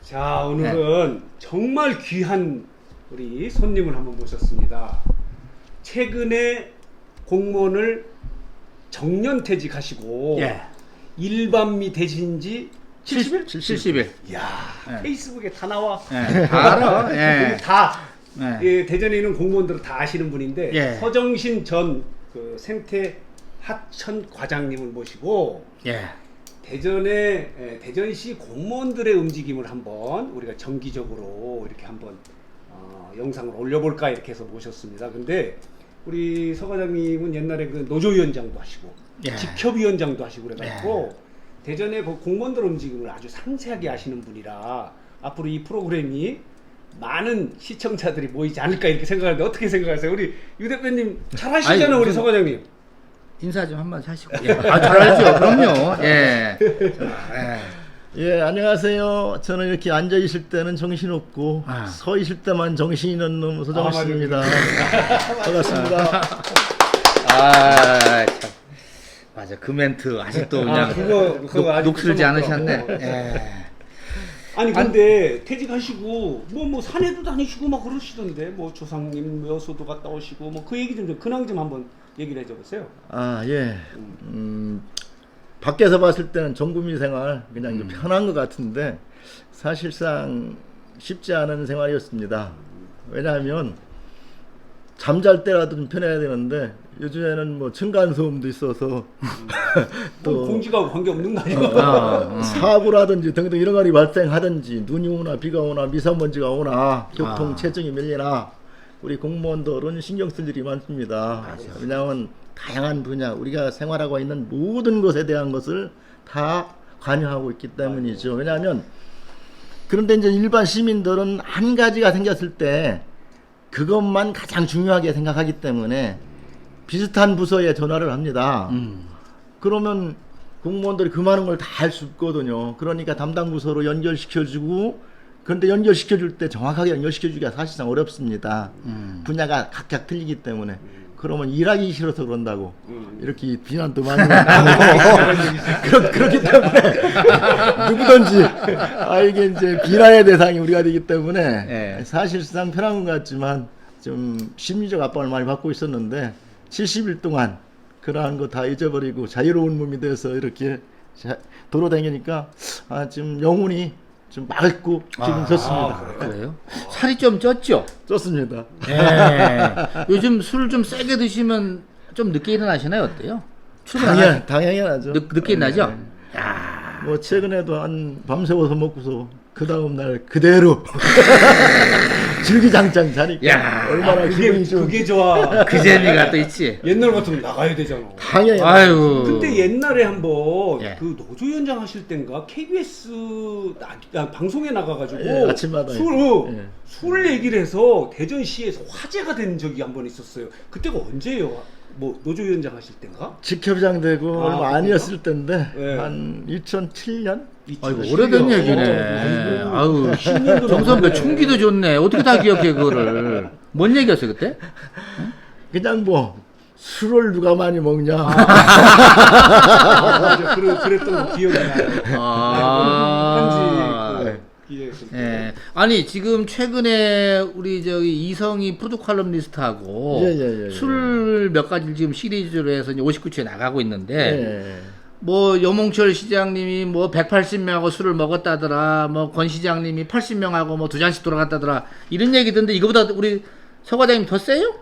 자, 오늘은 정말 귀한 우리 손님을 한번 모셨습니다. 최근에 공무원을 정년퇴직하시고 일반미 되신 지 70일? 70일. 이야, 페이스북에 다 나와. 다 알아. 다 대전에 있는 공무원들은 다 아시는 분인데 서정신 전 그 생태 하천 과장님을 모시고 대전시 공무원들의 움직임을 한번 우리가 정기적으로 이렇게 한번 영상을 올려볼까 이렇게 해서 모셨습니다. 근데 우리 서 과장님은 옛날에 그 노조위원장도 하시고 직협위원장도 하시고 그래가지고 대전의 그 공무원들 움직임을 아주 상세하게 아시는 분이라 앞으로 이 프로그램이 많은 시청자들이 모이지 않을까 이렇게 생각하는데 어떻게 생각하세요? 우리 유 대표님 잘 하시잖아요. 우리 서 과장님. 인사 좀 한번 하시고. 잘 알죠. 그럼요. 안녕하세요. 저는 이렇게 앉아 있을 때는 정신 없고 서 있을 때만 정신이 있는 놈 서정신입니다. 반갑습니다. 참. 맞아. 그 멘트 아직도 그냥 그거 녹슬지 않으셨네. 아니 근데 퇴직하시고 뭐 산에도 다니시고 막 그러시던데 뭐 조상님 여수도 갔다 오시고 뭐 그 얘기 좀 근황 좀 한번 얘기를 해줘 보세요. 밖에서 봤을 때는 전국민 생활 그냥 좀 편한 것 같은데 사실상 쉽지 않은 생활이었습니다. 왜냐하면 잠잘 때라도 좀 편해야 되는데 요즘에는 뭐 층간소음도 있어서 또 공지가 관계없는 거 아니고 사고라든지 등등 이런 것이 발생하든지 눈이 오나 비가 오나 미세먼지가 오나 교통 체증이 밀리나 우리 공무원들은 신경 쓸 일이 많습니다. 왜냐하면 다양한 분야 우리가 생활하고 있는 모든 것에 대한 것을 다 관여하고 있기 때문이죠. 왜냐하면 그런데 이제 일반 시민들은 한 가지가 생겼을 때 그것만 가장 중요하게 생각하기 때문에 비슷한 부서에 전화를 합니다. 그러면 공무원들이 그 많은 걸 다 할 수 없거든요. 그러니까 담당 부서로 연결시켜주고 그런데 연결시켜줄 때 정확하게 연결시켜주기가 사실상 어렵습니다. 분야가 각각 틀리기 때문에. 그러면 일하기 싫어서 그런다고 이렇게 비난도 많이 하고 그렇기 때문에 누구든지 이게 이제 비난의 대상이 우리가 되기 때문에 사실상 편한 것 같지만 좀 심리적 압박을 많이 받고 있었는데 70일 동안 그러한 거 다 잊어버리고 자유로운 몸이 돼서 이렇게 도로 다니니까 지금 영혼이 좀 맑고 기분 좋습니다. 그래요? 살이 좀 쪘죠? 좋습니다. 요즘 술 좀 세게 드시면 좀 늦게 일어나시나요? 어때요? 당연하죠. 늦게 일어나죠? 뭐 최근에도 한 밤새워서 먹고서 그 다음 날 그대로 줄기장창 자니까 얼마나 기분이 좋은지. 그게 좋아. 그 재미가 또 있지. 옛날 같으면 나가야 되잖아. 당연히. 근데 옛날에 한번 그 노조위원장 하실 땐가 KBS 방송에 나가가지고 아침마다 술 얘기를 해서 대전시에서 화제가 된 적이 한 번 있었어요. 그때가 언제예요? 뭐 노조위원장 하실 땐가? 직협장 되고 얼마 아니었을 때인데 한 2007년? 아이고 오래된 얘기네. 아유 정선배 총기도 좋네. 어떻게 다 기억해 그거를? 뭔 얘기였어요 그때? 그냥 뭐 술을 누가 많이 먹냐. 그랬던 거 기억이 나요. 아니 지금 최근에 우리 저기 이성희 푸드 칼럼니스트하고 술 몇 가지 지금 시리즈로 해서 이제 59초에 나가고 있는데 뭐 여몽철 시장님이 뭐 180명하고 술을 먹었다더라, 뭐 권 시장님이 80명하고 뭐 2잔씩 돌아갔다더라 이런 얘기던데 이거보다 우리 서 과장님 더 세요?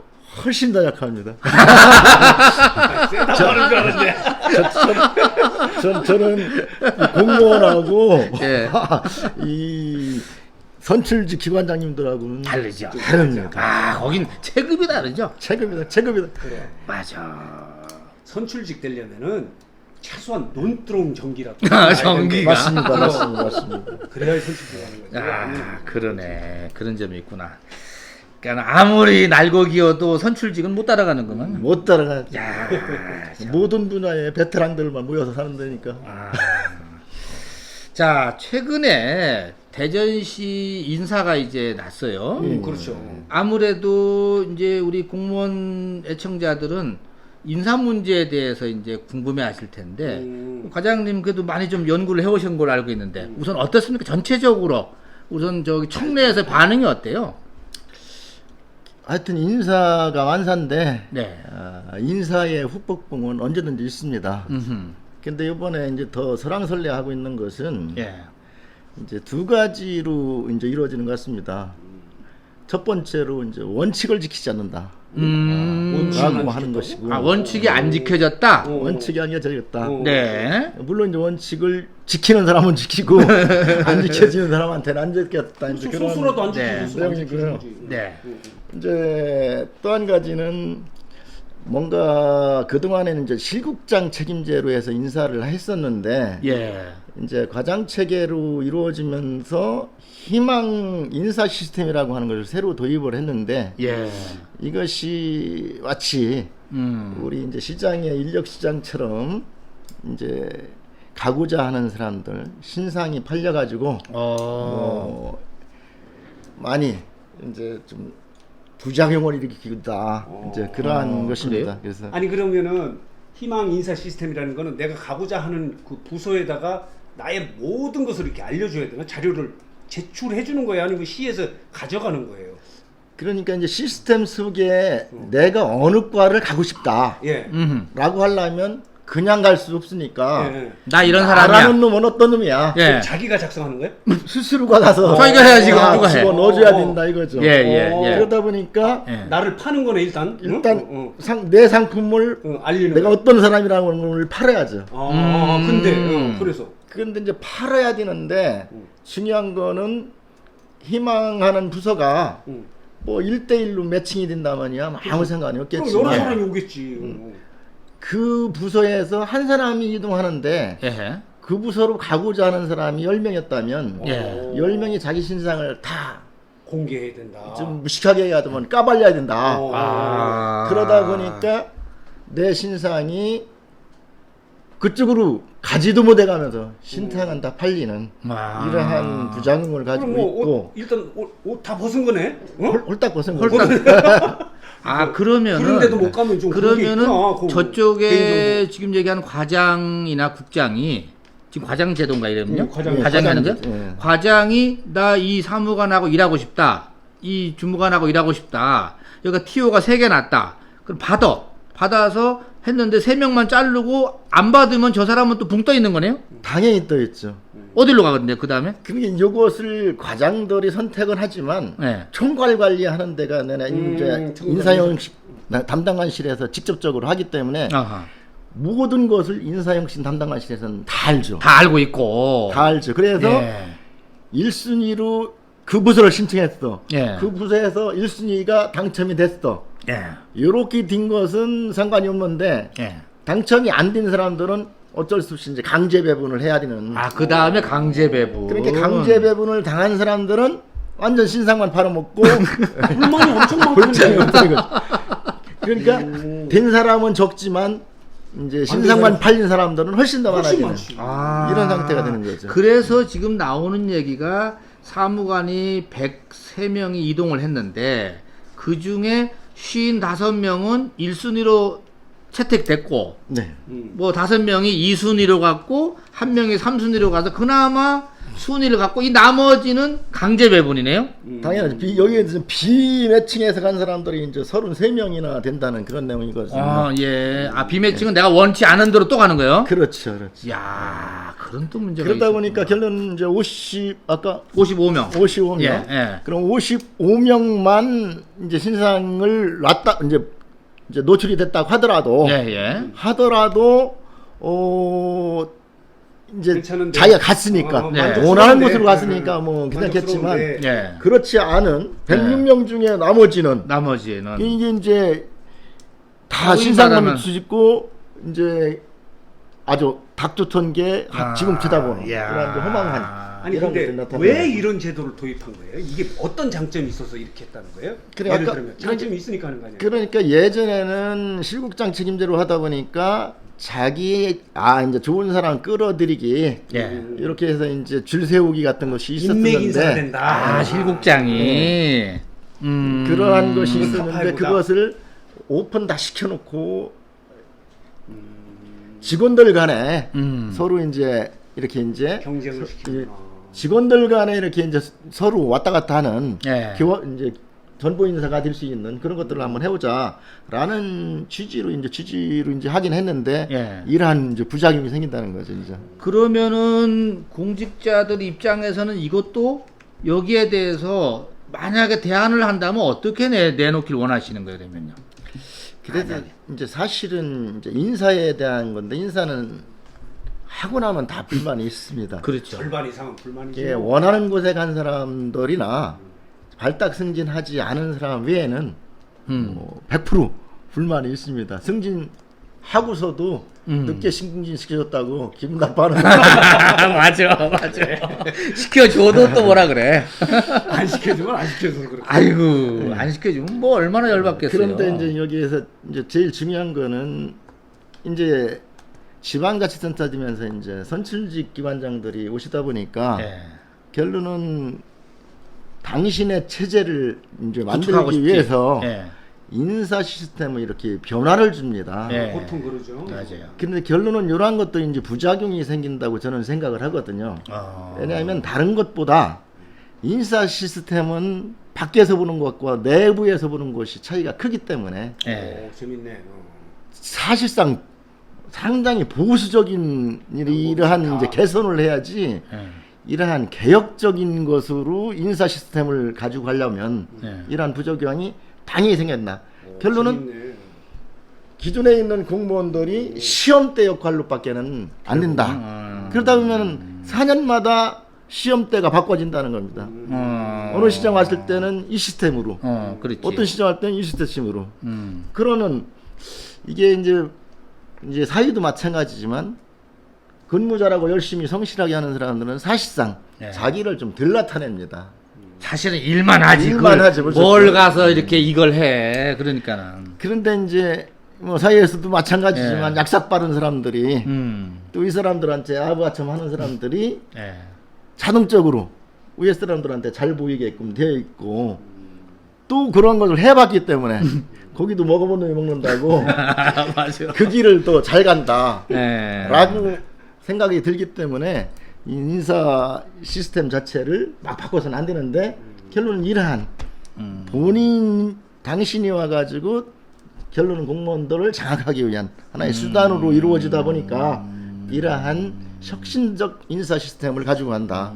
훨씬 더 약합니다. 저는 공무원하고 이 선출직 기관장님들하고는 다르죠. 다릅니다. 거긴 체급이 다르죠. 체급이다. 그래. 맞아. 선출직 되려면은 최소한 논두렁 전기라도. 전기가. 맞습니다. 그래야 선출직 하는 거죠. 그러네. 그런 점이 있구나. 그러니까 아무리 날고 기어도 선출직은 못 따라가는구만. 못 따라가. 모든 분야의 베테랑들만 모여서 사는 데니까. 자, 최근에 대전시 인사가 이제 났어요. 그렇죠. 아무래도 이제 우리 공무원 애청자들은 인사 문제에 대해서 이제 궁금해 하실 텐데, 과장님 그래도 많이 좀 연구를 해오신 걸로 알고 있는데, 우선 어떻습니까? 전체적으로 우선 저기 청내에서 반응이 어때요? 하여튼 인사가 완사인데 네. 인사의 후폭풍은 언제든지 있습니다. 음흠. 근데 이번에 이제 더 설왕설래하고 있는 것은 예. 이제 두 가지로 이제 이루어지는 것 같습니다. 첫 번째로 이제 원칙을 지키지 않는다. 라고 하는 것이고. 아, 원칙이 안 지켜졌다? 원칙이 아니라 저겠다. 네. 물론 이제 원칙을 지키는 사람은 지키고 안 지켜지는 사람한테는 안 지켰다. 이제 그런 소수라도 안 지키고 네. 소수라도 안 내용이고요. 지키지. 네. 이제 또 한 가지는 뭔가 그동안에는 이제 실국장 책임제로 해서 인사를 했었는데 예. 이제 과장 체계로 이루어지면서 희망 인사 시스템이라고 하는 것을 새로 도입을 했는데 예. 이것이 마치 우리 이제 시장의 인력 시장처럼 이제 가고자 하는 사람들 신상이 팔려 가지고 많이 이제 좀 부작용을 일으키다 이제 그러한 것입니다. 그래요? 그래서 아니 그러면은 희망 인사 시스템이라는 거는 내가 가고자 하는 그 부서에다가 나의 모든 것을 이렇게 알려줘야 되나? 자료를 제출해 주는 거예요? 아니면 시에서 가져가는 거예요? 그러니까 이제 시스템 속에 내가 어느 과를 가고 싶다 예. 라고 하려면 그냥 갈 수 없으니까 예. 나 이런 나라는 사람이야. 놈은 어떤 놈이야 예. 자기가 작성하는 거예요? 스스로가 가서 자기가 해야지, 그럼 누가 해? 집어 넣어줘야 된다 이거죠. 예, 예, 예. 그러다 보니까 예. 나를 파는 거네 일단. 내 상품을 알리는 내가 거야. 어떤 사람이라는 걸 팔아야죠. 근데 그래서 그런데 이제 팔아야 되는데 중요한 거는 희망하는 부서가 뭐 1대1로 매칭이 된다면야 아무 상관이 그럼 없겠지만 여러 사람이 오겠지. 그 부서에서 한 사람이 이동하는데 예. 그 부서로 가고자 하는 사람이 10명이었다면 예. 10명이 자기 신상을 다 좀 공개해야 된다. 무식하게 해야 되면 까발려야 된다. 아. 그러다 보니까 내 신상이 그쪽으로 가지도 못해가면서 신상은 다 팔리는 아. 이러한 부작용을 가지고 그럼 뭐 있고 일단 옷 다 벗은 거네. 홀딱 벗은 거죠. 아, 그러면은 그런데도 못 가면 좀 그런 게 그러면은 있구나, 그거. 저쪽에 개인정보. 지금 얘기하는 과장이나 국장이 지금 과장 제도인가 이러면요? 과장. 과장이 하는 거? 예. 과장이 나 이 사무관하고 일하고 싶다. 이 주무관하고 일하고 싶다. 여기가 TO가 3개 났다. 그럼 받아서 했는데 3명만 자르고 안 받으면 저 사람은 또 붕 떠 있는 거네요? 당연히 떠 있죠. 어디로 가거든요, 그 다음에? 그러니까 이것을 과장들이 선택은 하지만 네. 총괄 관리하는 데가 내가 이제 인사형 담당관실에서 직접적으로 하기 때문에 아하. 모든 것을 인사형신 담당관실에서는 다 알죠. 다 알고 있고. 다 알죠. 그래서 예. 1순위로 그 부서를 신청했어. 예. 그 부서에서 1순위가 당첨이 됐어. 예. 이렇게 된 것은 상관이 없는데 예. 당첨이 안 된 사람들은 어쩔 수 없이 이제 강제 배분을 해야 되는. 아, 그 다음에 강제 배분. 그러니까 강제 배분을 당한 사람들은 완전 신상만 팔아먹고 불만이 엄청 골장이 많거든요. 없다는 거죠. 그러니까 된 사람은 적지만 이제 신상만 팔린 사람들은 훨씬 더 훨씬 많아지는 많지. 이런 상태가 되는 거죠. 그래서 지금 나오는 얘기가 사무관이 103명이 이동을 했는데 그 중에 55명은 1순위로 채택됐고 네. 뭐 5명이 2순위로 갔고 1명이 3순위로 가서 그나마 순위를 갖고 이 나머지는 강제 배분이네요. 당연하죠. 여기에 비매칭해서 간 사람들이 이제 33명이나 된다는 그런 내용이거든요. 아, 예. 아, 비매칭은 내가 원치 않은 대로 또 가는 거예요? 그렇죠. 그렇죠. 야, 그런 또 문제가 그러다 있었구나. 보니까 결론 이제 55명. 55명. 예, 예. 그럼 55명만 이제 신상을 놨다 이제 노출이 됐다고 하더라도 예. 이제 괜찮은데. 자기가 갔으니까 네. 원하는 만족스러운데. 곳으로 갔으니까 뭐 괜찮겠지만 만족스러운데. 예. 그렇지 않은 106명 중에 나머지는 나머지는 이게 이제 다 하고 신상만 있는 뒤집고 이제 아주 닥두턴 게 지금 쳐다보는 야. 그런 이제 허망한 아니 이런 근데 것들이 나타나는 왜 거죠. 이런 제도를 도입한 거예요? 이게 어떤 장점이 있어서 이렇게 했다는 거예요? 그래, 예를 아까- 들면 장점이 있으니까 하는 거 아니에요? 그러니까 예전에는 실국장 책임제로 하다 보니까 자기 이제 좋은 사람 끌어들이기 예. 이렇게 해서 이제 줄 세우기 같은 것이 인맥 인사가 있었는데 된다. 아, 실국장이 그러한 것이 있었는데 카파이보다. 그것을 오픈 다 시켜놓고 직원들 간에 서로 이제 이렇게 이제 경쟁을 시키구나. 직원들 간에 이렇게 이제 서로 왔다 갔다 하는 예. 이제 전보 인사가 될 수 있는 그런 것들을 한번 해보자라는 취지로 이제 하긴 했는데 예. 이러한 이제 부작용이 생긴다는 거죠, 이제. 그러면은 공직자들 입장에서는 이것도 여기에 대해서 만약에 대안을 한다면 어떻게 내놓길 원하시는 거예요, 그러면요? 그래서 이제 사실은 이제 인사에 대한 건데 인사는 하고 나면 다 불만이 있습니다. 그렇죠. 절반 이상은 불만이죠. 예, 원하는 곳에 간 사람들이나 발딱 승진하지 않은 사람 외에는 100% 불만이 있습니다. 승진하고서도 늦게 승진시켜줬다고 기분 나빠하는 맞아. 시켜줘도 또 뭐라 그래. 안 시켜주면 안 시켜줘서 그렇게. 아이고, 안 시켜주면 뭐 얼마나 열받겠어요. 그런데 이제 여기에서 이제 제일 중요한 거는 이제 지방자치센터 되면서 이제 선출직 기관장들이 오시다 보니까 예. 결론은 당신의 체제를 이제 구축하고 만들기 싶지. 위해서 예. 인사 시스템을 이렇게 변화를 줍니다. 예. 보통 그러죠. 맞아요. 그런데 결론은 이러한 것도 이제 부작용이 생긴다고 저는 생각을 하거든요. 왜냐하면 다른 것보다 인사 시스템은 밖에서 보는 것과 내부에서 보는 것이 차이가 크기 때문에 예. 재밌네. 사실상 상당히 보수적인 이러한 이제 개선을 해야지 예. 이러한 개혁적인 것으로 인사 시스템을 가지고 가려면 예. 이러한 부작용이 당연히 생겼나. 결론은 재밌네. 기존에 있는 공무원들이 시험대 역할로밖에는 안 된다. 그러다 보면 4년마다 시험대가 바꿔진다는 겁니다. 어느 시장 왔을 때는 이 시스템으로, 그렇지. 어떤 시장 할 때는 이 시스템으로. 그러면 이게 이제 사회도 마찬가지지만 근무자라고 열심히 성실하게 하는 사람들은 사실상 네. 자기를 좀 덜 나타냅니다. 사실은 일만 하지. 일만 그걸 하지, 무조건. 뭘 가서 이렇게 이걸 해. 그러니까는. 그런데 이제 뭐 사회에서도 마찬가지지만 예. 약삭 빠른 사람들이 또 이 사람들한테 아부아참 하는 사람들이 예. 자동적으로 위에 사람들한테 잘 보이게끔 되어 있고 또 그런 것을 해봤기 때문에 고기도 먹어본 놈이 먹는다고 맞아. 그 길을 또 잘 간다 예. 라고 생각이 들기 때문에 이 인사 시스템 자체를 막 바꿔서는 안 되는데 결론은 이러한 본인 당신이 와가지고 결론은 공무원들을 장악하기 위한 하나의 수단으로 이루어지다 보니까 이러한 혁신적 인사 시스템을 가지고 간다.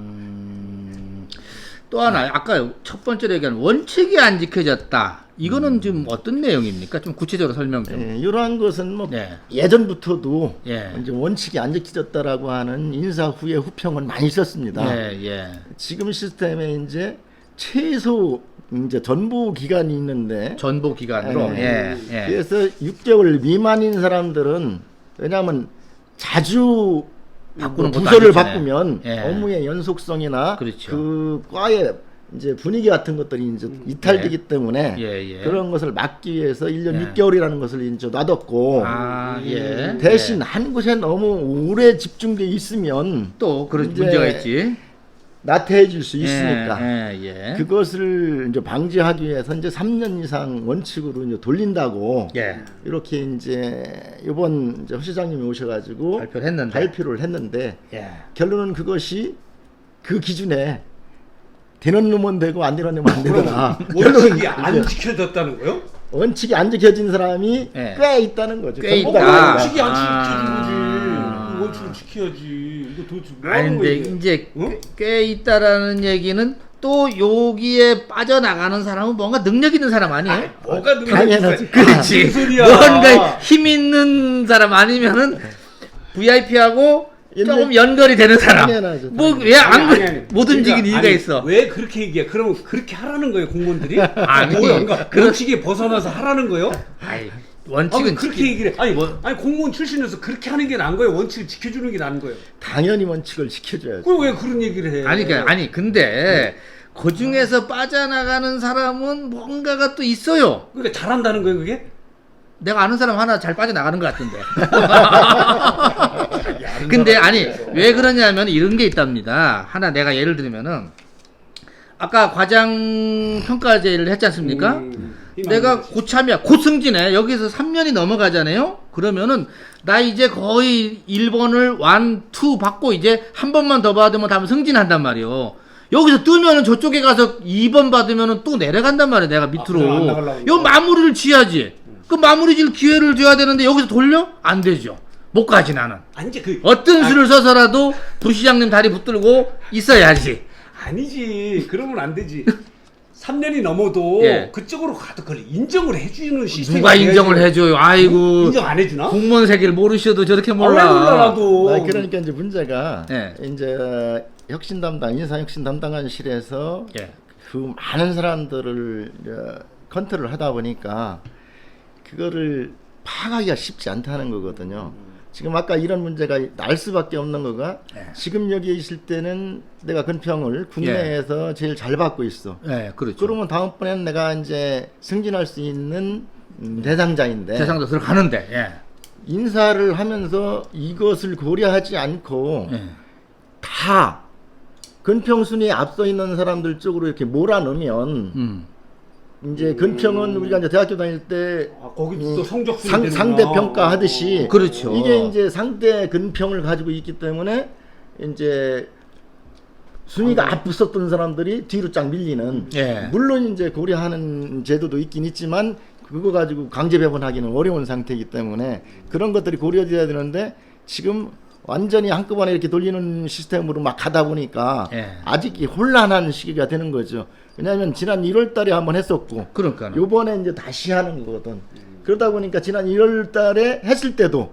또 하나 아까 첫 번째로 얘기한 원칙이 안 지켜졌다. 이거는 지금 어떤 내용입니까? 좀 구체적으로 설명 좀. 예, 이러한 것은 뭐 네. 예전부터도 예. 이제 원칙이 안 지켜졌다라고 하는 인사 후에 후평은 많이 있었습니다. 예, 예. 지금 시스템에 이제 최소 이제 전부 기간이 있는데 전보 기간으로. 예. 예. 그래서 6개월 미만인 사람들은 왜냐하면 자주 바꾸는 것도 부서를 아니잖아요. 바꾸면 예. 업무의 연속성이나 그렇죠. 그 과의 이제 분위기 같은 것들이 이제 이탈되기 때문에 예, 예. 그런 것을 막기 위해서 1년 예. 6개월이라는 것을 이제 놔뒀고 아, 예. 대신 예. 한 곳에 너무 오래 집중돼 있으면 또 그런 이제 문제가 있지. 나태해질 수 있으니까 예, 예. 그것을 이제 방지하기 위해서 이제 3년 이상 원칙으로 이제 돌린다고 예. 이렇게 이제 이번 이제 허 시장님이 오셔가지고 발표를 했는데. 예. 예. 결론은 그것이 그 기준에 되는 놈은 되고 안 되는 놈은 안 되더라. 원칙이 안 지켜졌다는 거요? 원칙이 안 지켜진 사람이 예. 꽤 있다는 거죠. 꽤 전부 다 있다. 원칙이 안 아. 지켜진 거지. 원칙을 지켜야지. 이거 도대체 뭐 아니 하는 근데 거예요? 이제 어? 꽤 있다라는 얘기는 또 여기에 빠져나가는 사람은 뭔가 능력 있는 사람 아니에요? 뭐가 당연하지. 그렇지. 무슨 소리야? 뭔가 힘 있는 사람 아니면은 VIP하고 조금 연결이 되는 사람. 당연하죠. 뭐 왜 안 아니. 못 움직이는 그러니까, 이유가 아니, 있어. 왜 그렇게 얘기해? 그러면 그렇게 하라는 거예요, 공무원들이? 아니, 그러니까 원칙에 벗어나서 하라는 거예요? 아이, 아니, 원칙은 그렇게 지키- 얘기를 해. 아니 공무원 출신에서 그렇게 하는 게 나은 거예요. 원칙을 지켜주는 게 나은 거예요. 당연히 원칙을 지켜줘야죠. 그럼 왜 그런 얘기를 해? 아니 근데 그 중에서 빠져나가는 사람은 뭔가가 또 있어요. 그러니까 잘한다는 거예요, 그게? 내가 아는 사람 하나 잘 빠져나가는 것 같은데. 근데 아니 왜 그러냐면 이런 게 있답니다. 하나 내가 예를 들면은 아까 과장 평가제를 했지 않습니까? 내가 고참이야. 곧 승진해. 여기서 3년이 넘어가잖아요. 그러면은 나 이제 거의 1번을 1, 2 받고 이제 한 번만 더 받으면 다음 승진한단 말이요. 여기서 뜨면은 저쪽에 가서 2번 받으면은 또 내려간단 말이야. 내가 밑으로. 요 마무리를 지어야지. 그 마무리 질 기회를 줘야 되는데 여기서 돌려? 안 되죠. 못 가지 나는. 아니지 어떤 수를 써서라도 부시장님 다리 붙들고 있어야지. 아니지. 그러면 안 되지. 3년이 넘어도 예. 그쪽으로 가도 그걸 인정을 해주는 시스템이 누가 인정을 해줘요? 아이고. 인정 안 해주나? 공무원 세계를 모르셔도 저렇게 몰라. 나도. 그러니까 이제 문제가 예. 이제 혁신 담당, 인사 혁신 담당관실에서 예. 그 많은 사람들을 컨트롤 하다 보니까 그거를 파악하기가 쉽지 않다는 거거든요. 지금 아까 이런 문제가 날 수밖에 없는 거가 예. 지금 여기에 있을 때는 내가 근평을 국내에서 제일 잘 받고 있어. 예, 그렇죠. 그러면 다음번에는 내가 이제 승진할 수 있는 대상자인데 대상도 들어가는데. 예. 인사를 하면서 이것을 고려하지 않고 예. 다 근평 순위에 앞서 있는 사람들 쪽으로 이렇게 몰아넣으면 이제 근평은 우리가 이제 대학교 다닐 때 거기 또 성적 순위 상대 평가 하듯이 그렇죠. 이게 이제 상대 근평을 가지고 있기 때문에 이제 순위가 앞섰던 사람들이 뒤로 쫙 밀리는. 예. 물론 이제 고려하는 제도도 있긴 있지만 그거 가지고 강제 배분하기는 어려운 상태이기 때문에 그런 것들이 고려돼야 되는데 지금 완전히 한꺼번에 이렇게 돌리는 시스템으로 막 가다 보니까 예. 아직 혼란한 시기가 되는 거죠. 왜냐하면 지난 1월 달에 한번 했었고 그러니까. 요번에 이제 다시 하는 거거든. 그러다 보니까 지난 1월 달에 했을 때도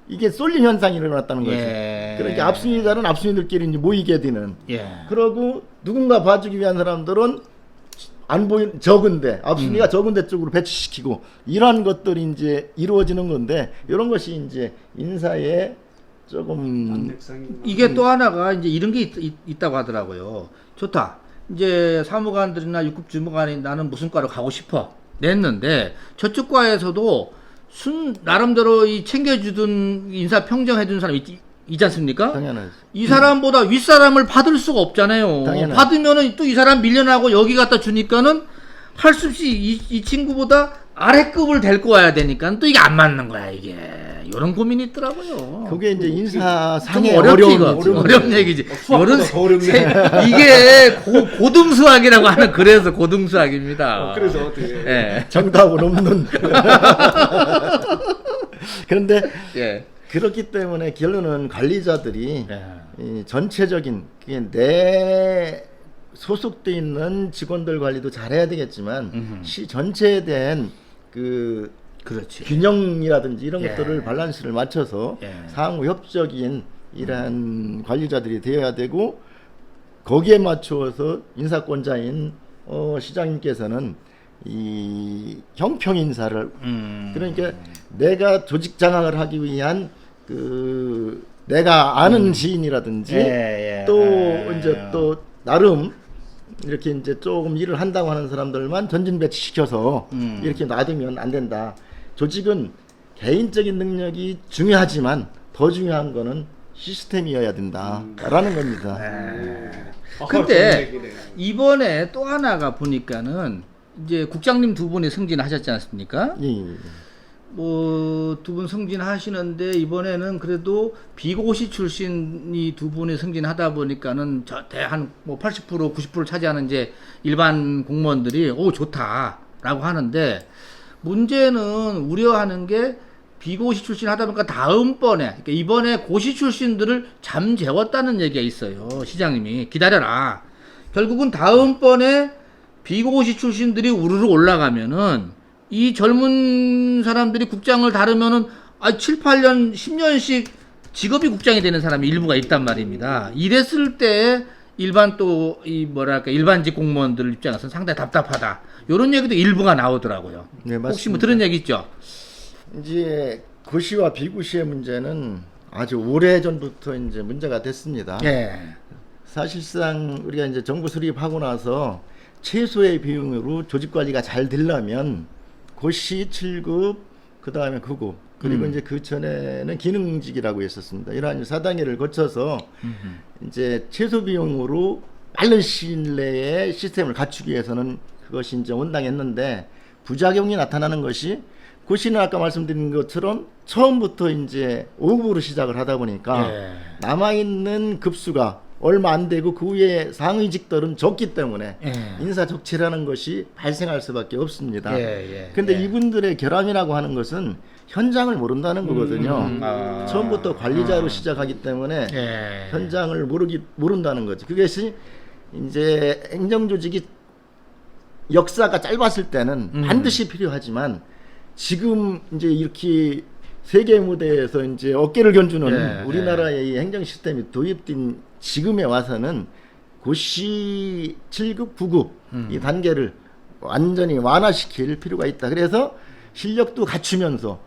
이게 쏠림 현상이 일어났다는 거죠. 예. 그러니까 앞순위자는 앞순위들끼리 이제 모이게 되는. 예. 그러고 누군가 봐주기 위한 사람들은 안 보인 적은데 앞순위가 적은데 쪽으로 배치시키고 이러한 것들이 이제 이루어지는 건데 이런 것이 이제 인사에 조금 이게 또 하나가 이제 이런 게 있다고 하더라고요. 좋다. 이제 사무관들이나 6급 주무관이 나는 무슨 과로 가고 싶어 냈는데 저쪽 과에서도 나름대로 이 챙겨주던 인사 평정해준 사람이 있지 않습니까? 당연하지. 이 사람보다 윗사람을 받을 수가 없잖아요. 당연하지. 받으면은 또 이 사람 밀려나고 여기 갖다 주니까는 할 수 없이 이 친구보다 아래급을 데리고 와야 되니까 또 이게 안 맞는 거야 이게. 이런 고민이 있더라고요. 그게 이제 인사 좀 상의 어려운 얘기지. 수학보다 더 어렵네. 이게 고등수학이라고 하는 그래서 고등수학입니다. 그래서 어떻게? 예. 정답은 없는. 그런데 예. 그렇기 때문에 결론은 관리자들이 예. 이 전체적인 그게 내 소속돼 있는 직원들 관리도 잘해야 되겠지만 시 전체에 대한 그 그렇지. 균형이라든지 이런 예. 것들을 밸런스를 맞춰서 예. 상호 협적인 이러한 관리자들이 되어야 되고 거기에 맞추어서 인사권자인 시장님께서는 이 형평 인사를 그러니까 내가 조직 장악을 하기 위한 그 내가 아는 지인이라든지 예, 예. 또 예. 이제 또 나름 이렇게 이제 조금 일을 한다고 하는 사람들만 전진 배치시켜서 이렇게 놔두면 안 된다. 조직은 개인적인 능력이 중요하지만 더 중요한 거는 시스템이어야 된다라는 겁니다. 근데 이번에 또 하나가 보니까는 이제 국장님 두 분이 승진하셨지 않습니까? 예, 예. 뭐 두 분 승진하시는데 이번에는 그래도 비고시 출신이 두 분이 승진하다 보니까는 저 대한 뭐 80% 90%를 차지하는 이제 일반 공무원들이 오 좋다라고 하는데 문제는 우려하는 게 비고시 출신 하다 보니까 다음번에 그러니까 이번에 고시 출신들을 잠재웠다는 얘기가 있어요. 시장님이 기다려라. 결국은 다음번에 비고시 출신들이 우르르 올라가면은 이 젊은 사람들이 국장을 다루면은 7, 8년, 10년씩 직업이 국장이 되는 사람이 일부가 있단 말입니다. 이랬을 때 일반 또 이 뭐랄까 일반직 공무원들 입장에서는 상당히 답답하다. 이런 얘기도 일부가 나오더라고요. 네, 맞습니다. 혹시 뭐 들은 얘기 있죠? 이제 고시와 비고시의 문제는 아주 오래 전부터 이제 문제가 됐습니다. 예. 사실상 우리가 이제 정부 수립하고 나서 최소의 비용으로 조직 관리가 잘 되려면 고시 7급, 그 다음에 9급, 그리고 이제 그 전에는 기능직이라고 했었습니다. 이러한 4단계를 거쳐서 이제 최소 비용으로 빠른 시일 내에 시스템을 갖추기 위해서는 그것이 이제 온당했는데 부작용이 나타나는 것이 고시는 아까 말씀드린 것처럼 처음부터 이제 5급으로 시작을 하다 보니까 예. 남아있는 급수가 얼마 안 되고 그 위에 상위직들은 적기 때문에 예. 인사적치라는 것이 발생할 수밖에 없습니다. 예. 근데 예. 이분들의 결함이라고 하는 것은 현장을 모른다는 거거든요. 아. 처음부터 관리자로 시작하기 때문에 예. 현장을 모른다는 거죠. 그것이 이제 행정조직이 역사가 짧았을 때는 반드시 필요하지만 지금 이제 이렇게 세계 무대에서 이제 어깨를 견주는 예, 우리나라의 이 행정 시스템이 도입된 지금에 와서는 고시 7급, 9급 이 단계를 완전히 완화시킬 필요가 있다. 그래서 실력도 갖추면서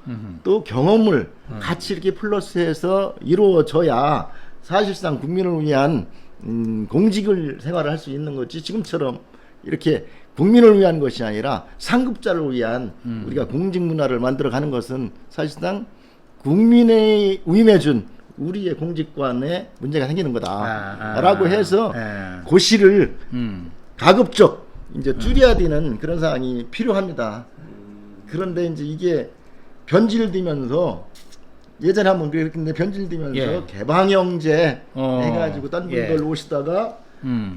또 경험을 같이 이렇게 플러스해서 이루어져야 사실상 국민을 위한 공직을 생활을 할 수 있는 거지. 지금처럼 이렇게 국민을 위한 것이 아니라 상급자를 위한 우리가 공직 문화를 만들어가는 것은 사실상 국민의 위임해준 우리의 공직관에 문제가 생기는 거다라고 해서 고시를 가급적 이제 줄여야 되는 그런 상황이 필요합니다. 그런데 이제 이게 변질되면서 예전에 한번 그랬는데 변질되면서 예. 개방형제 해가지고 딴 분들 예. 오시다가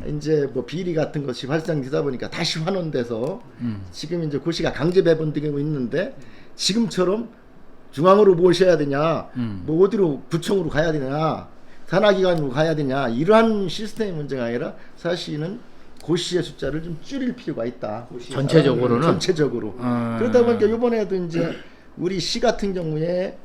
이제 뭐 비리 같은 것이 발생되다 보니까 다시 환원돼서 지금 이제 고시가 강제 배분되고 있는데 지금처럼 중앙으로 모셔야 되냐, 뭐 어디로 구청으로 가야 되냐, 산하기관으로 가야 되냐 이러한 시스템의 문제가 아니라 사실은 고시의 숫자를 좀 줄일 필요가 있다. 전체적으로는 전체적으로. 그러다 보니까 이번에도 이제 우리 시 같은 경우에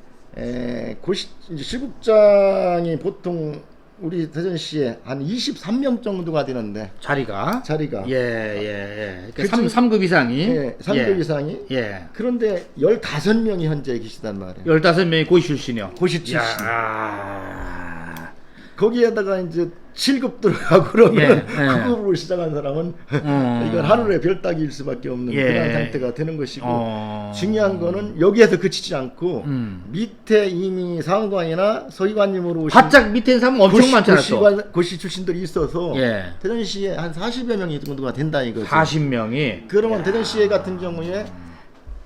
고시 이제 시국장이 보통 우리 대전시에 한 23명 정도가 되는데 자리가 예. 그러니까 그중- 3급 이상이 예, 3급 예. 이상이 예. 그런데 15명이 현재 계시단 말이에요. 15명이 고시 출신이요. 고시 출신. 야. 거기에다가 이제 7급 들어가고 그러면 예, 예. 9급으로 시작한 사람은 이건 하늘의 별 따기일 수밖에 없는 예. 그런 상태가 되는 것이고 중요한 거는 여기에서 그치지 않고 밑에 이미 상관이나 서기관님으로 오신 바짝 밑에 사람 엄청 많잖아 또. 고시 출신들이 있어서 예. 대전시에 한 40여 명이 정도가 된다 이거죠. 40명이. 그러면 대전시에 같은 경우에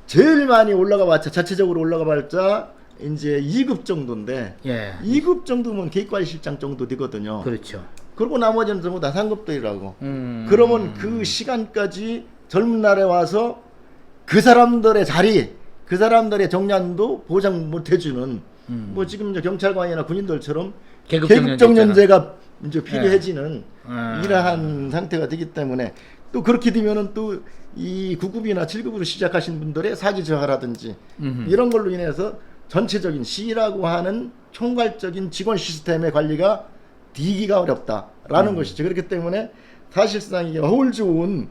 제일 많이 올라가 봤자 자체적으로 올라가 봤자 이제 2급 정도인데 예. 2급 정도면 계획관리실장 정도 되거든요. 그렇죠. 그리고 나머지는 전부 다 상급들이라고. 그러면 그 시간까지 젊은 날에 와서 그 사람들의 자리, 그 사람들의 정년도 보장 못 해주는 뭐 지금 이제 경찰관이나 군인들처럼 계급 정년제가 이제 필요해지는 예. 이러한 상태가 되기 때문에 또 그렇게 되면은 또 이 9급이나 7급으로 시작하신 분들의 사기 저하라든지 이런 걸로 인해서 전체적인 시라고 하는 총괄적인 직원 시스템의 관리가 되기가 어렵다라는 것이죠. 그렇기 때문에 사실상 이게 허울 좋은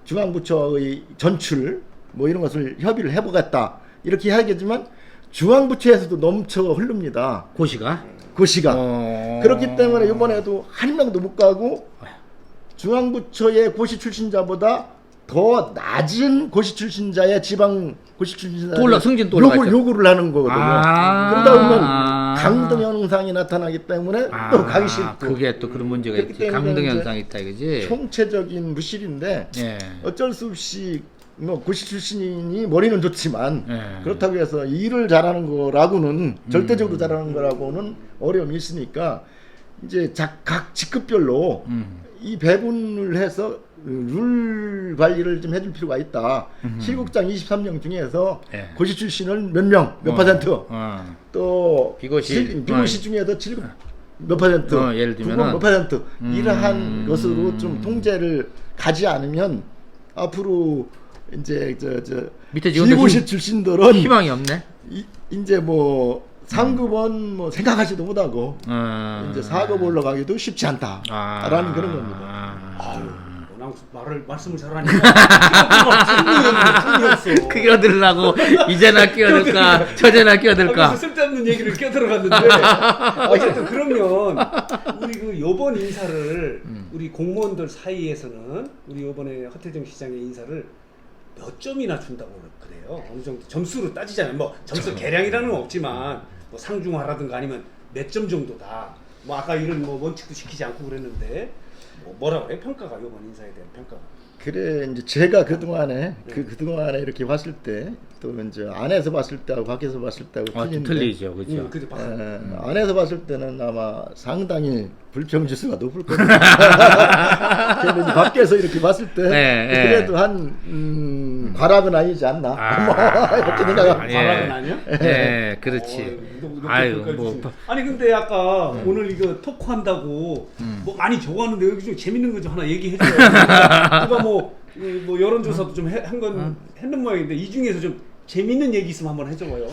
중앙부처의 전출 뭐 이런 것을 협의를 해보겠다 이렇게 해야겠지만 중앙부처에서도 넘쳐 흐릅니다. 고시가. 그렇기 때문에 이번에도 한 명도 못 가고 중앙부처의 고시 출신자보다 더 낮은 고시 출신자의 지방 고시 출신자 승진 또 올라가 있죠. 요구를 하는 거거든요. 그러다 보면 강등 현상이 나타나기 때문에 또 가기 싫고 그게 또 그런 문제가 그렇기 있지. 때문에 강등 이제 현상이 있다 이거지. 총체적인 무실인데 예. 어쩔 수 없이 뭐 고시 출신이 머리는 좋지만 예. 그렇다고 해서 일을 잘하는 거라고는 절대적으로 잘하는 거라고는 어려움이 있으니까 이제 각 직급별로 이 배분을 해서 룰 관리를 좀 해줄 필요가 있다. 실국장 23명 중에서 예. 고시 출신은 몇 명, 몇 퍼센트, 또 비고시 중에서 7급 몇 퍼센트, 예를 들면은 몇 퍼센트 이러한 것으로 좀 통제를 가지 않으면 앞으로 이제 밑에 직원들 비고시 출신들은 희망이 없네. 이제 뭐 3급은 뭐 생각하지도 못하고 이제 4급 올라가기도 쉽지 않다라는 그런 겁니다. 말씀을 잘하니까 승리였어. 끼어들라고 이제나 끼어들까 저제나 끼어들까. 그래서 쓸데없는 얘기를 껴들어갔는데 어쨌든 그러면 우리 그 요번 인사를 우리 공무원들 사이에서는 우리 요번에 허태정 시장의 인사를 몇 점이나 준다고 그래요? 어느 정도 점수로 따지자면 뭐 점수 계량이라는 건 없지만 뭐 상중하라든가 아니면 몇 점 정도다. 뭐 아까 이런 뭐 원칙도 지키지 않고 그랬는데 뭐라고 해요? 평가가 이번 인사에 대한 평가가. 그래 이제 제가 그동안에 그동안에 이렇게 봤을 때 또 이제 안에서 봤을 때하고 밖에서 봤을 때하고 좀 틀린데 틀리죠, 그렇죠. 그때 봤어요. 안에서 봤을 때는 아마 상당히 불평 지수가 높을 겁니다. 근데 이제 밖에서 이렇게 봤을 때 그래도 한 과락은 아니지 않나 뭐 이렇게 생각합니다. 과락은 아니야? 네, 그렇지. 아유, 뭐 아니 근데 아까 오늘 이거 토크 한다고 뭐 많이 적었는데 여기 좀 재밌는 거 좀 하나 얘기해줘요. 누가 뭐 여론조사도 좀 한 건 했는 모양인데 이 중에서 좀 재밌는 얘기 있으면 한번 해줘봐요.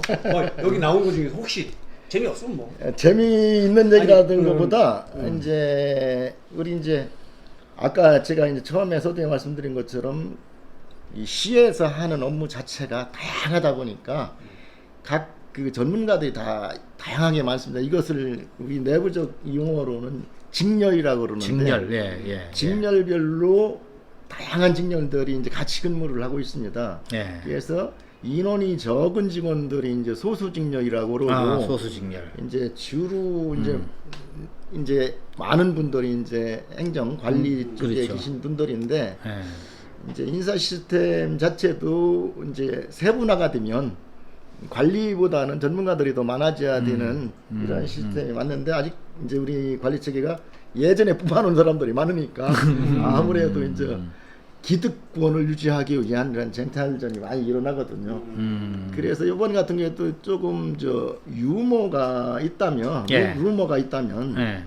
여기 나온 거 중에서 혹시 재미없으면 뭐. 재미있는 얘기라는 아니, 것보다 이제 우리 이제 아까 제가 이제 처음에 서두에 말씀드린 것처럼 이 시에서 하는 업무 자체가 다양하다 보니까 각 그 전문가들이 다 다양하게 많습니다. 이것을 우리 내부적 용어로는 직렬이라고 그러는데 직렬, 예. 직렬별로 다양한 직렬들이 이제 같이 근무를 하고 있습니다. 예. 그래서 인원이 적은 직원들이 이제 소수직렬이라고 그러고 소수직렬. 이제 주로 이제 많은 분들이 이제 행정 관리 쪽에 그렇죠. 계신 분들인데 예. 이제 인사 시스템 자체도 이제 세분화가 되면 관리보다는 전문가들이 더 많아져야 되는 이런 시스템이 맞는데 아직 이제 우리 관리 체계가 예전에 뽑아놓은 사람들이 많으니까 아무래도 이제 기득권을 유지하기 위한 이런 쟁탈전이 많이 일어나거든요. 그래서 이번 같은 경우에도 조금 유머가 있다면, 루머가 있다면,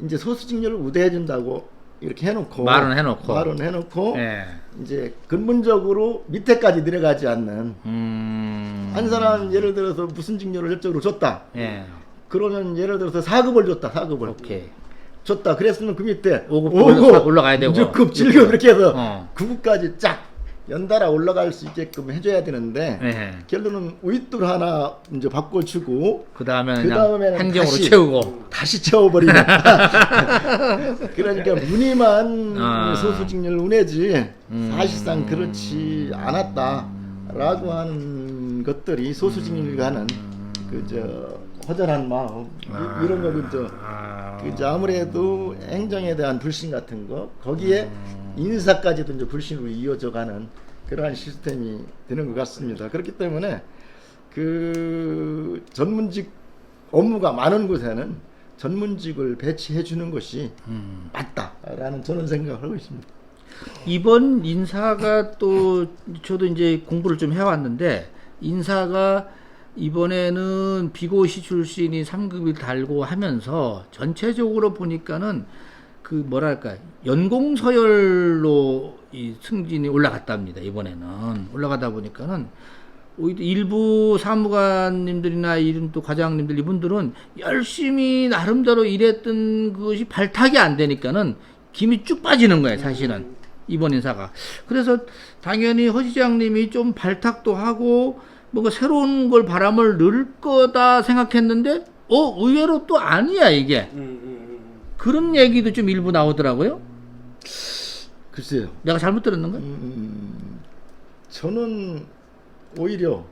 이제 소수직렬을 우대해준다고 이렇게 해놓고, 말은 해놓고, 이제 근본적으로 밑에까지 내려가지 않는, 한 사람 예를 들어서 무슨 직렬을 일적으로 줬다. 그러면 예를 들어서 4급을 줬다, 4급을. 오케이. 줬다. 그랬으면 그 밑에 5급 올라가야 되고 6급, 7급 이렇게 해서 9급까지 쫙 연달아 올라갈 수 있게끔 해줘야 되는데 결론은 윗돌 하나 이제 바꿔주고 그 다음에는 행정으로 다시 채워버리는 그러니까 무늬만 소수직렬 운해지 사실상 그렇지 않았다라고 하는 것들이 소수직렬과 하는 허전한 마음 이런 거죠. 아무래도 행정에 대한 불신 같은 거 거기에 인사까지도 이제 불신으로 이어져가는 그러한 시스템이 되는 것 같습니다. 그렇기 때문에 그 전문직 업무가 많은 곳에는 전문직을 배치해 주는 것이 맞다라는 저는 생각을 하고 있습니다. 이번 인사가 또 저도 이제 공부를 좀 해왔는데 인사가 이번에는 비고시 출신이 3급을 달고 하면서 전체적으로 보니까는 그 뭐랄까 연공 서열로 이 승진이 올라갔답니다. 이번에는 올라가다 보니까는 오히려 일부 사무관님들이나 이런 또 과장님들 이분들은 열심히 나름대로 일했던 그것이 발탁이 안 되니까는 김이 쭉 빠지는 거예요. 사실은 이번 인사가. 그래서 당연히 허 시장님이 좀 발탁도 하고 뭔가 새로운 걸 바람을 넣을 거다 생각했는데 의외로 또 아니야 이게. 그런 얘기도 좀 일부 나오더라고요. 글쎄요. 내가 잘못 들었는가? 저는 오히려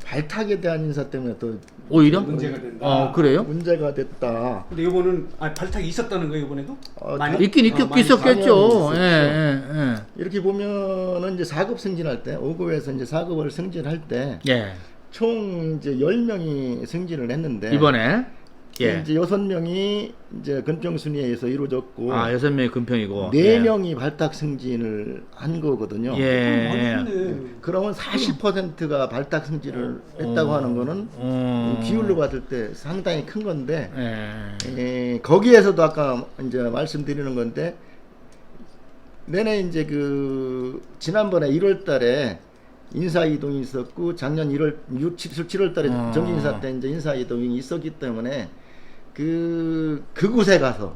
발탁에 대한 인사 때문에 또 오히려 문제가 된다. 그래요? 문제가 됐다. 근데 이번은 발탁이 있었다는 거예요 이번에도? 많이? 있긴 있었겠죠. 이렇게 보면은 이제 4급 승진할 때 5급에서 이제 4급을 승진할 때 총 이제 10명이 승진을 했는데 이번에 이제 6명이 이제 근평 순위에서 이루어졌고 6명이 근평이고 4명이 발탁 승진을 한 거거든요. 그러면 40%가 발탁 승진을 했다고 하는 거는 비율로 봤을 때 상당히 큰 건데 거기에서도 아까 이제 말씀드리는 건데 내내 이제 그 지난번에 1월달에 인사 이동이 있었고 작년 7월달에 정기 인사 때 이제 인사 이동이 있었기 때문에 그곳에 가서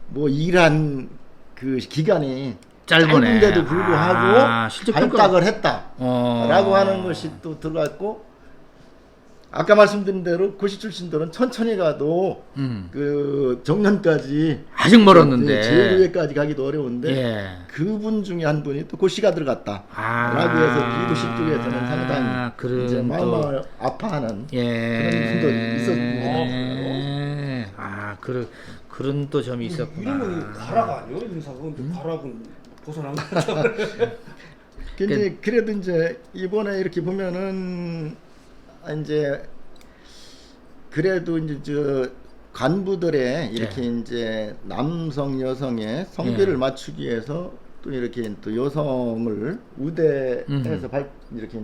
뭐 일한 그 기간이 짧은데도 불구하고 발탁을 했다라고 하는 것이 또 들어갔고 아까 말씀드린 대로 고시 출신들은 천천히 가도 그 정년까지 아직 멀었는데 제일 위에까지 가기도 어려운데 그분 중에 한 분이 또 고시가 들어갔다라고 해서 비고시 쪽에서는 상당히 이제 마음을 아파하는 그런 분도 있었습니다. 그런 또 점이 있었구나. 이러면 가락 아니요? 인사가 가락은 벗어난 거죠. 근데 그래도 이제 이번에 이렇게 보면은 이제 그래도 이제 저 간부들의 이렇게 이제 남성 여성의 성비를 맞추기 위해서 또 이렇게 또 여성을 우대해서 이렇게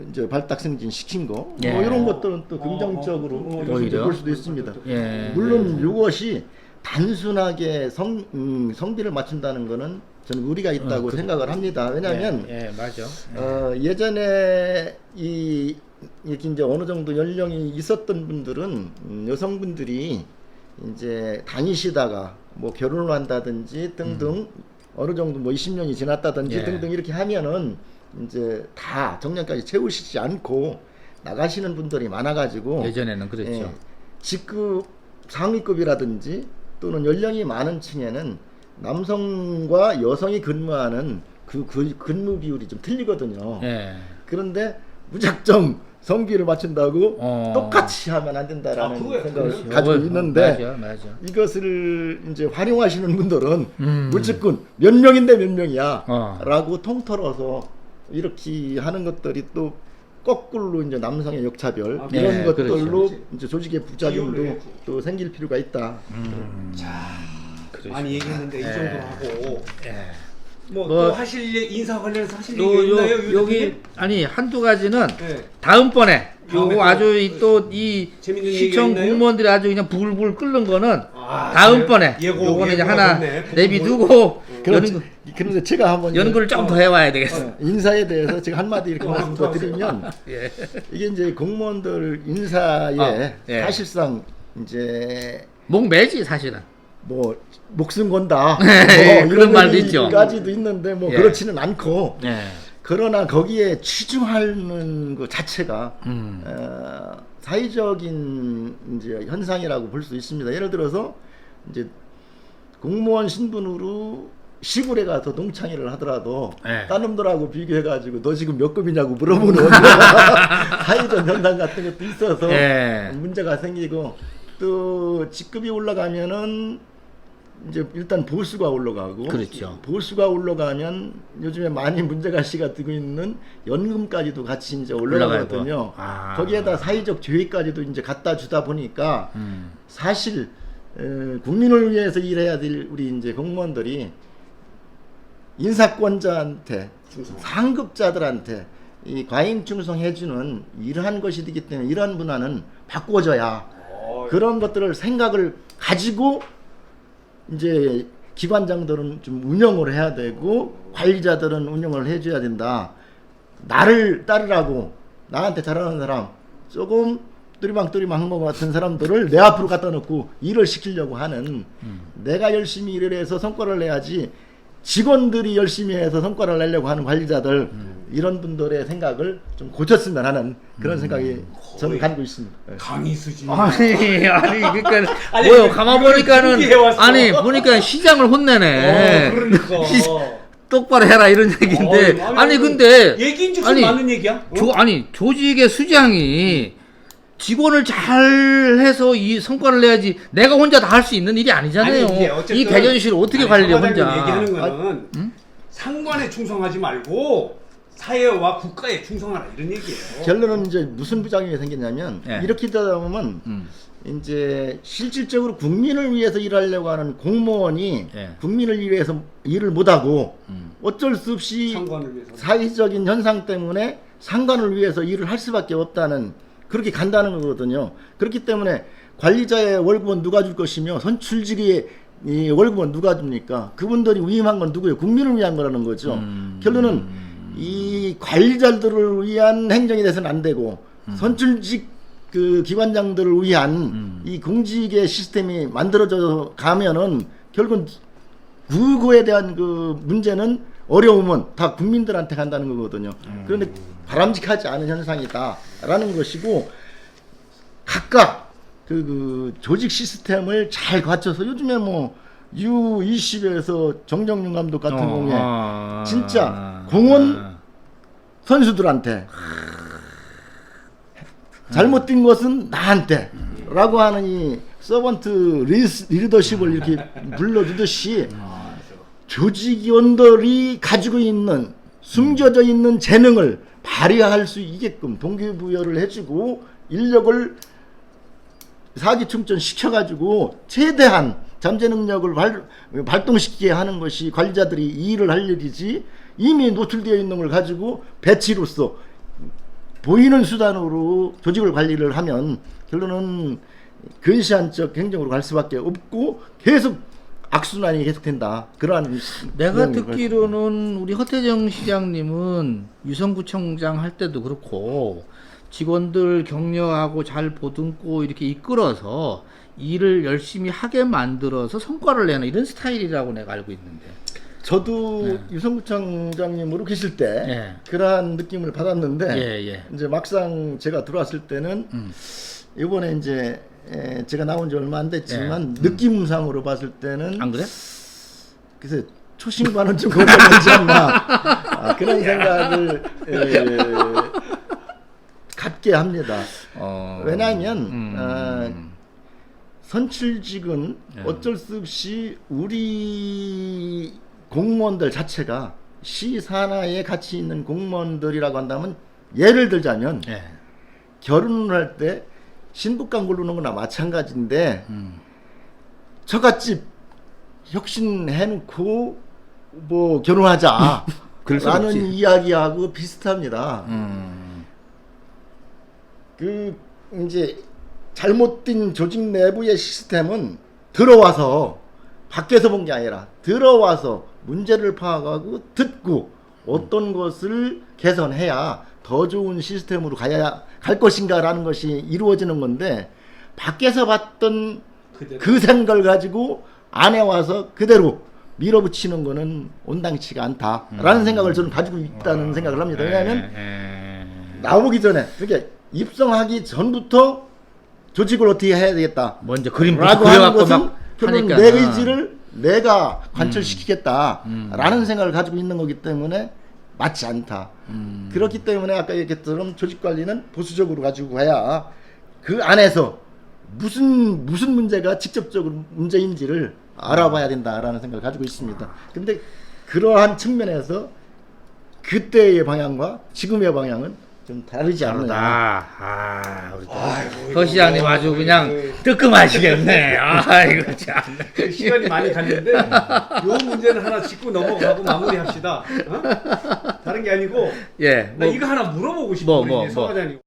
이제 발탁승진 시킨 거, 예. 뭐 이런 것들은 또 긍정적으로 오히려? 볼 수도 있습니다. 예. 물론 이것이 단순하게 성비를 맞춘다는 거는 저는 우리가 있다고 생각을 합니다. 왜냐하면 맞아. 예전에 이렇게 이제 어느 정도 연령이 있었던 분들은 여성분들이 이제 다니시다가 뭐 결혼을 한다든지 등등 어느 정도 뭐 20년이 지났다든지 등등 이렇게 하면은 이제 다 정년까지 채우시지 않고 나가시는 분들이 많아가지고 예전에는 그랬죠. 직급 상위급이라든지 또는 연령이 많은 층에는 남성과 여성이 근무하는 그 근무 비율이 좀 틀리거든요. 그런데 무작정 성비를 맞춘다고 똑같이 하면 안 된다라는 생각을 가지고 있는데 맞아. 이것을 이제 활용하시는 분들은 무조건 몇 명인데 몇 명이야 라고 통틀어서 이렇게 하는 것들이 또 거꾸로 이제 남성의 역차별 이런 것들로 그렇죠. 이제 조직의 부작용도 또 생길 필요가 있다. 자, 많이 얘기했는데 이 정도로 하고 뭐 뭐 또 하실 인사 관련해서 하실 얘기 있나요? 여기 아니 한두 가지는 네. 다음번에 다음에 요거 아주 또 이 재밌는 시청 얘기가 있나요? 공무원들이 아주 그냥 불불 끓는 거는 다음번에 요거는 이제 하나 내비두고 그런데 제가 한번 연구를 좀 더 해와야 되겠어. 인사에 대해서 제가 한마디 이렇게 말씀드리면 이게 이제 공무원들 인사에 사실상 이제 목 매지 사실은. 뭐 목숨 건다 뭐 그런 말도 있죠. 있죠. 까지도 있는데 뭐 그렇지는 않고 그러나 거기에 치중하는 것 자체가 사회적인 이제 현상이라고 볼 수 있습니다. 예를 들어서 이제 공무원 신분으로 시골에 가서 농창일을 하더라도 딴 놈들하고 비교해가지고 너 지금 몇 급이냐고 물어보는 사회적 현상 같은 것도 있어서 문제가 생기고 또 직급이 올라가면은 이제 일단 보수가 올라가고 그렇죠. 보수가 올라가면 요즘에 많이 문제가 씨가 되고 있는 연금까지도 같이 이제 올라가거든요. 거기에다 사회적 조회까지도 이제 갖다 주다 보니까 사실 국민을 위해서 일해야 될 우리 이제 공무원들이 인사권자한테 상급자들한테 이 과잉 충성해주는 이러한 것이 되기 때문에 이러한 문화는 바꿔줘야 그런 것들을 생각을 가지고 이제 기관장들은 좀 운영을 해야 되고 관리자들은 운영을 해줘야 된다. 나를 따르라고 나한테 잘하는 사람 조금 뚜리망뚜리망 한 것 같은 사람들을 내 앞으로 갖다 놓고 일을 시키려고 하는 내가 열심히 일을 해서 성과를 내야지 직원들이 열심히 해서 성과를 내려고 하는 관리자들 이런 분들의 생각을 좀 고쳤으면 하는 그런 생각이 저는 가지고 있습니다. 강의 수준. 아니 그러니까 뭐요? 가만 보니까는 아니 보니까 시장을 혼내네. 그러니까. 똑바로 해라 이런 얘기인데 아니 근데 얘기인즉슨 맞는 얘기야? 아니 조직의 수장이 직원을 잘 해서 이 성과를 내야지 내가 혼자 다 할 수 있는 일이 아니잖아요. 이 대전시를 어떻게 관리해 혼자. 얘기하는 거는 상관에 충성하지 말고 사회와 국가에 충성하라 이런 얘기예요. 결론은 이제 무슨 부작용이 생기냐면 이렇게 되다 보면 이제 실질적으로 국민을 위해서 일하려고 하는 공무원이 국민을 위해서 일을 못하고 어쩔 수 없이 사회적인 현상 때문에 상관을 위해서 일을 할 수밖에 없다는 그렇게 간다는 거거든요. 그렇기 때문에 관리자의 월급은 누가 줄 것이며 선출직의 이 월급은 누가 줍니까? 그분들이 위임한 건 누구예요? 국민을 위한 거라는 거죠. 결론은 이 관리자들을 위한 행정이 돼서는 안 되고 선출직 그 기관장들을 위한 이 공직의 시스템이 만들어져 가면은 결국은 그거에 대한 그 문제는 어려움은 다 국민들한테 간다는 거거든요. 그런데 바람직하지 않은 현상이다라는 것이고 각각 그 조직 시스템을 잘 갖춰서 요즘에 뭐 U20에서 정정윤 감독 같은 경우에 진짜 공원 선수들한테 잘못된 것은 나한테 라고 하는 이 서번트 리더십을 이렇게 불러주듯이 조직원들이 가지고 있는 숨겨져 있는 재능을 발휘할 수 있게끔 동기부여를 해주고 인력을 사기충전 시켜가지고 최대한 잠재 능력을 발동시키게 하는 것이 관리자들이 이 일을 할 일이지, 이미 노출되어 있는 걸 가지고 배치로서 보이는 수단으로 조직을 관리를 하면 결론은 근시안적 행정으로 갈 수밖에 없고 계속 악순환이 계속된다. 그러한 내가 내용을 듣기로는 우리 허태정 시장님은 유성구청장 할 때도 그렇고 직원들 격려하고 잘 보듬고 이렇게 이끌어서 일을 열심히 하게 만들어서 성과를 내는 이런 스타일이라고 내가 알고 있는데. 저도 유성구청장님으로 계실 때 네. 그러한 느낌을 받았는데 예. 이제 막상 제가 들어왔을 때는 이번에 이제 제가 나온 지 얼마 안 됐지만 느낌상으로 봤을 때는 안 그래? 글쎄 초심과는 좀 거리가 되지 않나 그런 생각을 갖게 합니다. 왜냐하면 선출직은 어쩔 수 없이 우리 공무원들 자체가 시 산하에 같이 있는 공무원들이라고 한다면, 예를 들자면 결혼을 할 때 신부감 고르는 거나 마찬가지인데 처갓집 혁신해놓고 뭐 결혼하자 라는 이야기하고 비슷합니다. 그 이제 잘못된 조직 내부의 시스템은 들어와서 밖에서 본 게 아니라 들어와서 문제를 파악하고 듣고 어떤 것을 개선해야 더 좋은 시스템으로 갈 것인가라는 것이 이루어지는 건데, 밖에서 봤던 그 생각을 가지고 안에 와서 그대로 밀어붙이는 거는 온당치가 않다라는 생각을 저는 가지고 있다는 생각을 합니다. 왜냐하면 나오기 전에, 그러니까 입성하기 전부터 조직을 어떻게 해야 되겠다 먼저 그림 라고 하는 것은 결국 하니까. 내 의지를 내가 관철시키겠다라는 생각을 가지고 있는 거기 때문에 맞지 않다. 그렇기 때문에 아까 얘기했처럼 조직관리는 보수적으로 가지고 가야 그 안에서 무슨 문제가 직접적으로 문제인지를 알아봐야 된다라는 생각을 가지고 있습니다. 근데 그러한 측면에서 그때의 방향과 지금의 방향은 좀 다르지 않느냐. 우리 허 시장님 아주 그냥 뜨끔하시겠네. 이거 참. 시간이 많이 갔는데 요 문제는 하나 짚고 넘어가고 마무리합시다. 다른 게 아니고 예. 나 이거 하나 물어보고 싶어. 우리 서 과장님.